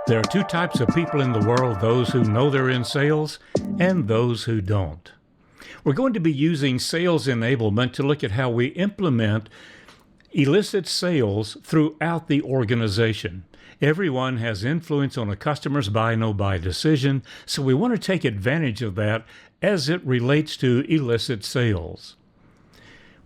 There are two types of people in the world, those who know they're in sales and those who don't. We're going to be using sales enablement to look at how we implement Elicit Sales throughout the organization. Everyone has influence on a customer's buy, no buy decision, so we want to take advantage of that as it relates to Elicit Sales.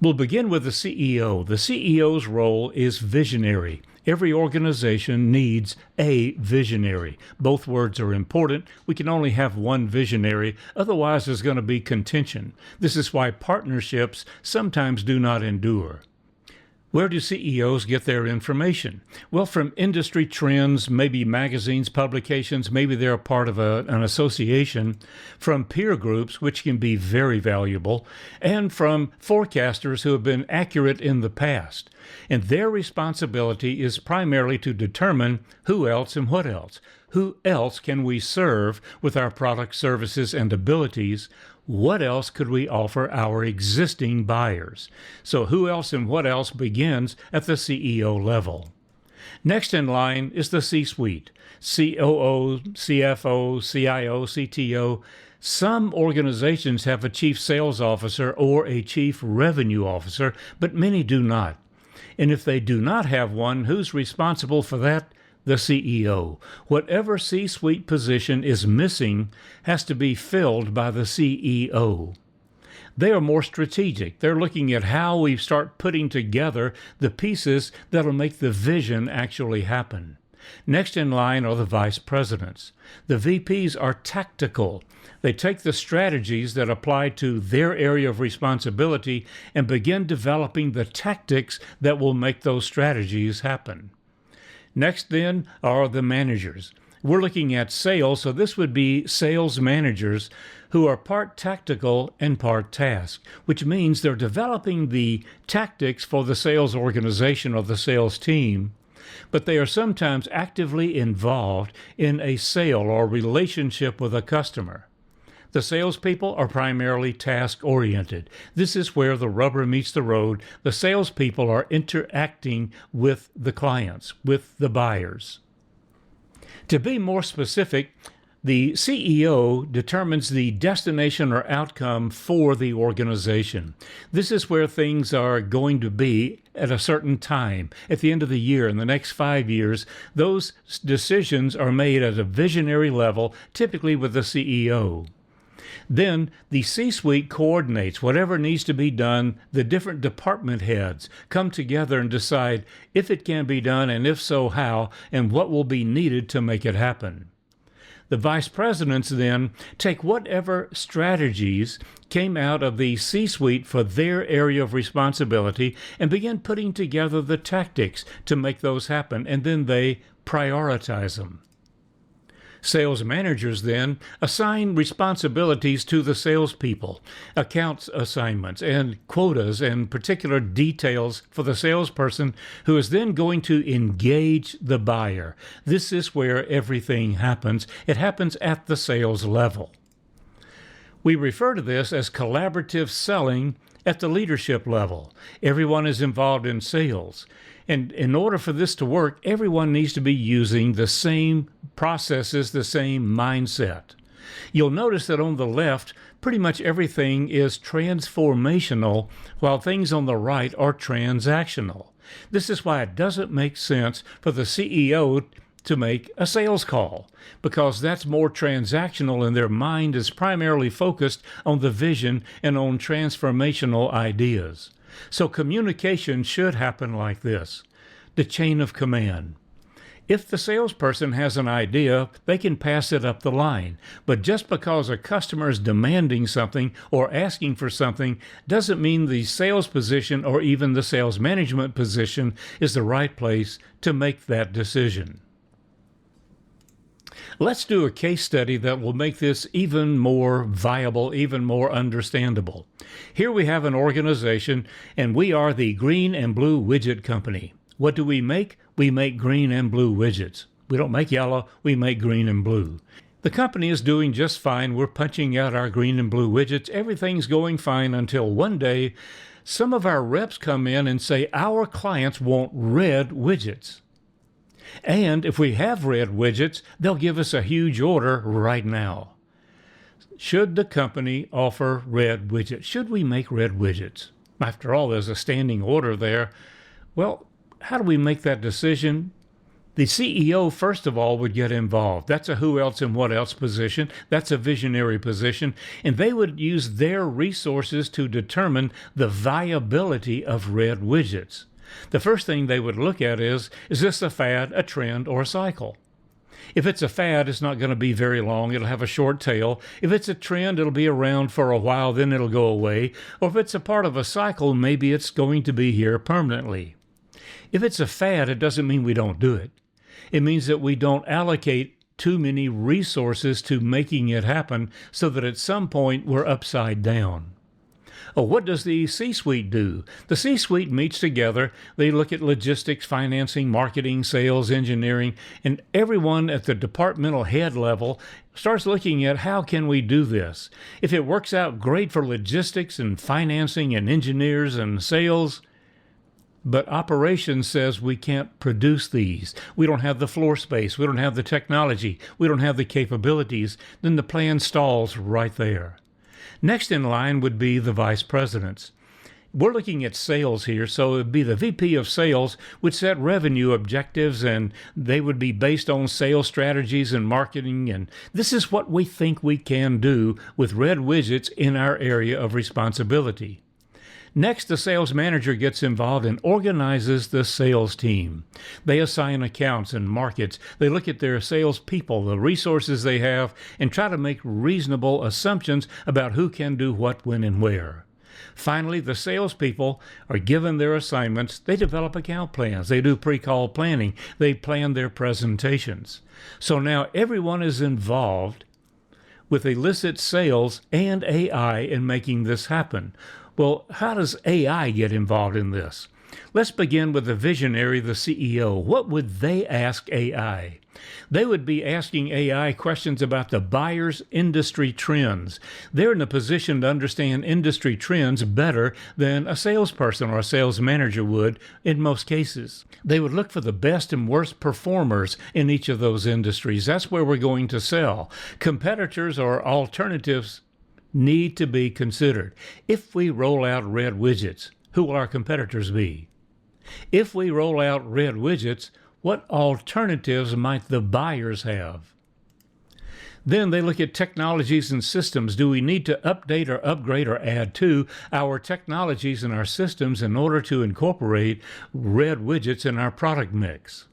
We'll begin with the CEO. The CEO's role is visionary. Every organization needs a visionary. Both words are important. We can only have one visionary, otherwise there's going to be contention. This is why partnerships sometimes do not endure. Where do CEOs get their information? Well, from industry trends, maybe magazines, publications, maybe they're a part of an association, from peer groups, which can be very valuable, and from forecasters who have been accurate in the past. And their responsibility is primarily to determine who else and what else. Who else can we serve with our products, services, and abilities? What else could we offer our existing buyers? So who else and what else begins at the CEO level. Next in line is the C-suite, COO, CFO, CIO, CTO. Some organizations have a chief sales officer or a chief revenue officer, but many do not. And if they do not have one, who's responsible for that? The CEO. Whatever C-suite position is missing has to be filled by the CEO. They are more strategic. They're looking at how we start putting together the pieces that'll make the vision actually happen. Next in line are the vice presidents. The VPs are tactical. They take the strategies that apply to their area of responsibility and begin developing the tactics that will make those strategies happen. Next then are the managers. We're looking at sales, so this would be sales managers who are part tactical and part task, which means they're developing the tactics for the sales organization or the sales team, but they are sometimes actively involved in a sale or relationship with a customer. The salespeople are primarily task-oriented. This is where the rubber meets the road. The salespeople are interacting with the clients, with the buyers. To be more specific, the CEO determines the destination or outcome for the organization. This is where things are going to be at a certain time. At the end of the year, in the next 5 years, those decisions are made at a visionary level, typically with the CEO. Then the C-suite coordinates whatever needs to be done. The different department heads come together and decide if it can be done, and if so, how, and what will be needed to make it happen. The vice presidents then take whatever strategies came out of the C-suite for their area of responsibility and begin putting together the tactics to make those happen, and then they prioritize them. Sales managers then assign responsibilities to the salespeople, accounts assignments and quotas and particular details for the salesperson who is then going to engage the buyer. This is where everything happens. It happens at the sales level. We refer to this as collaborative selling at the leadership level. Everyone is involved in sales. And in order for this to work, everyone needs to be using the same processes, the same mindset. You'll notice that on the left, pretty much everything is transformational, while things on the right are transactional. This is why it doesn't make sense for the CEO to make a sales call, because that's more transactional and their mind is primarily focused on the vision and on transformational ideas. So communication should happen like this: the chain of command. If the salesperson has an idea, they can pass it up the line. But just because a customer is demanding something or asking for something doesn't mean the sales position or even the sales management position is the right place to make that decision. Let's do a case study that will make this even more viable, even more understandable. Here we have an organization, and we are the Green and Blue Widget Company. What do we make? We make green and blue widgets. We don't make yellow, we make green and blue. The company is doing just fine. We're punching out our green and blue widgets. Everything's going fine until one day, some of our reps come in and say, our clients want red widgets. And if we have red widgets, they'll give us a huge order right now. Should the company offer red widgets? Should we make red widgets? After all, there's a standing order there. Well, how do we make that decision? The CEO, first of all, would get involved. That's a who else and what else position. That's a visionary position. And they would use their resources to determine the viability of red widgets. The first thing they would look at is this a fad, a trend, or a cycle? If it's a fad, it's not going to be very long. It'll have a short tail. If it's a trend, it'll be around for a while, then it'll go away. Or if it's a part of a cycle, maybe it's going to be here permanently. If it's a fad, it doesn't mean we don't do it. It means that we don't allocate too many resources to making it happen so that at some point we're upside down. Oh, what does the C-suite do? The C-suite meets together. They look at logistics, financing, marketing, sales, engineering, and everyone at the departmental head level starts looking at how can we do this. If it works out great for logistics and financing and engineers and sales, but operations says we can't produce these. We don't have the floor space. We don't have the technology. We don't have the capabilities. Then the plan stalls right there. Next in line would be the vice presidents. We're looking at sales here, so it would be the VP of sales would set revenue objectives, and they would be based on sales strategies and marketing, and this is what we think we can do with red widgets in our area of responsibility. Next, the sales manager gets involved and organizes the sales team. They assign accounts and markets. They look at their sales people, the resources they have, and try to make reasonable assumptions about who can do what, when, and where. Finally, the salespeople are given their assignments. They develop account plans. They do pre-call planning. They plan their presentations. So now everyone is involved with Elicit Sales and AI in making this happen. Well, how does AI get involved in this? Let's begin with the visionary, the CEO. What would they ask AI? They would be asking AI questions about the buyer's industry trends. They're in a position to understand industry trends better than a salesperson or a sales manager would in most cases. They would look for the best and worst performers in each of those industries. That's where we're going to sell. Competitors or alternatives need to be considered. If we roll out red widgets, who will our competitors be? If we roll out red widgets, what alternatives might the buyers have? Then they look at technologies and systems. Do we need to update or upgrade or add to our technologies and our systems in order to incorporate red widgets in our product mix?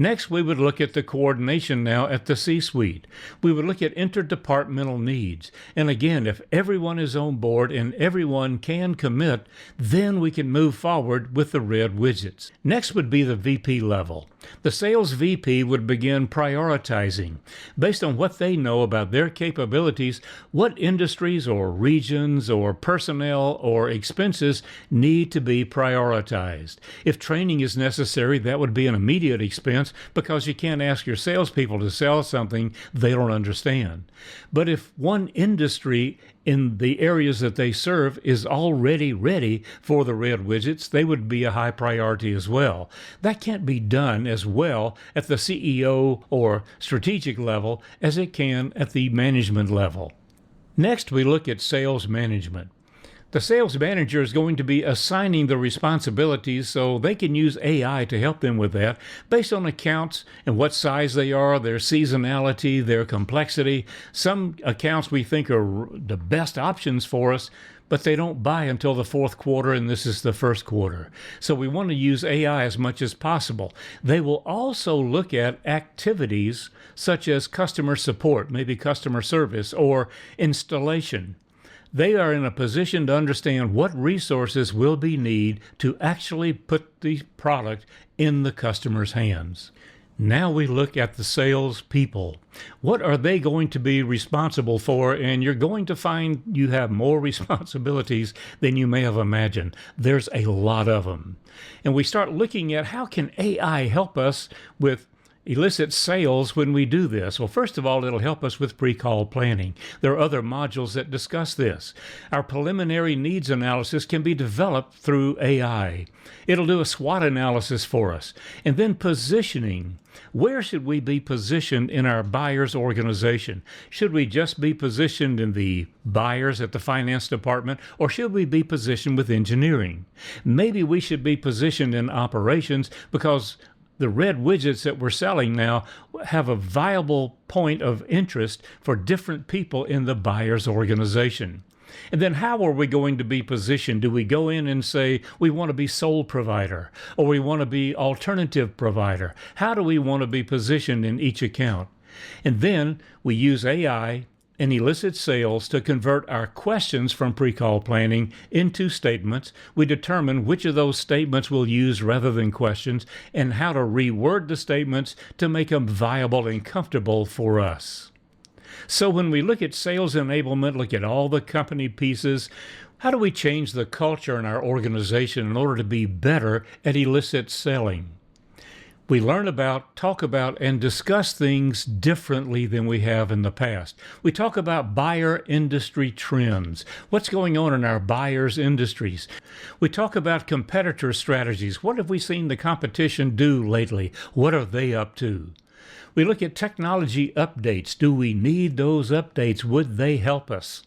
Next, we would look at the coordination now at the C-suite. We would look at interdepartmental needs. And again, if everyone is on board and everyone can commit, then we can move forward with the red widgets. Next would be the VP level. The sales VP would begin prioritizing. Based on what they know about their capabilities, what industries or regions or personnel or expenses need to be prioritized. If training is necessary, that would be an immediate expense because you can't ask your salespeople to sell something they don't understand. But if one industry in the areas that they serve is already ready for the red widgets, they would be a high priority as well. That can't be done as well at the CEO or strategic level as it can at the management level. Next, we look at sales management. The sales manager is going to be assigning the responsibilities so they can use AI to help them with that based on accounts and what size they are, their seasonality, their complexity. Some accounts we think are the best options for us, but they don't buy until the fourth quarter, and this is the first quarter. So we want to use AI as much as possible. They will also look at activities such as customer support, maybe customer service, or installation. They are in a position to understand what resources will be needed to actually put the product in the customer's hands. Now we look at the sales people. What are they going to be responsible for? And you're going to find you have more responsibilities than you may have imagined. There's a lot of them. And we start looking at how can AI help us with Elicit Sales when we do this? Well, first of all, it'll help us with pre-call planning. There are other modules that discuss this. Our preliminary needs analysis can be developed through AI. It'll do a SWOT analysis for us. And then positioning. Where should we be positioned in our buyer's organization? Should we just be positioned in the buyers at the finance department, or should we be positioned with engineering? Maybe we should be positioned in operations because the red widgets that we're selling now have a viable point of interest for different people in the buyer's organization. And then how are we going to be positioned? Do we go in and say we want to be sole provider or we want to be alternative provider? How do we want to be positioned in each account? And then we use AI and Elicit Sales to convert our questions from pre-call planning into statements. We determine which of those statements we'll use rather than questions and how to reword the statements to make them viable and comfortable for us. So when we look at sales enablement, look at all the company pieces, how do we change the culture in our organization in order to be better at elicit selling? We learn about, talk about, and discuss things differently than we have in the past. We talk about buyer industry trends. What's going on in our buyers' industries? We talk about competitor strategies. What have we seen the competition do lately? What are they up to? We look at technology updates. Do we need those updates? Would they help us?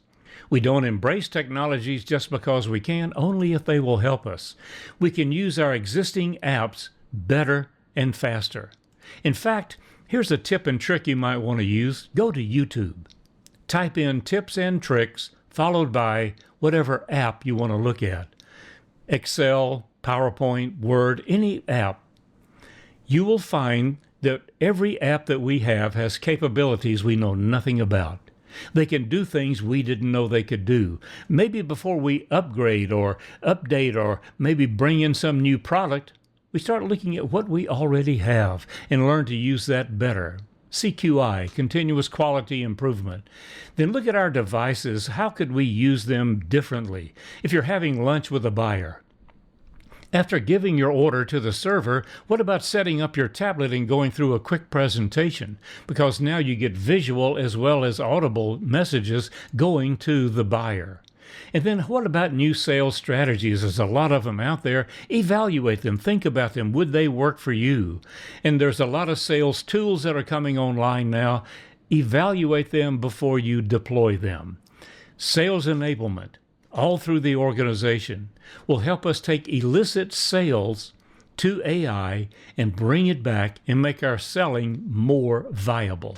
We don't embrace technologies just because we can, only if they will help us. We can use our existing apps better and faster. In fact, here's a tip and trick you might want to use. Go to YouTube. Type in tips and tricks, followed by whatever app you want to look at. Excel, PowerPoint, Word, any app. You will find that every app that we have has capabilities we know nothing about. They can do things we didn't know they could do. Maybe before we upgrade or update or maybe bring in some new product, we start looking at what we already have and learn to use that better. CQI, continuous quality improvement. Then look at our devices. How could we use them differently? If you're having lunch with a buyer, after giving your order to the server, what about setting up your tablet and going through a quick presentation? Because now you get visual as well as audible messages going to the buyer. And then what about new sales strategies? There's a lot of them out there. Evaluate them. Think about them. Would they work for you? And there's a lot of sales tools that are coming online now. Evaluate them before you deploy them. Sales enablement all through the organization will help us take elicit sales to AI and bring it back and make our selling more viable.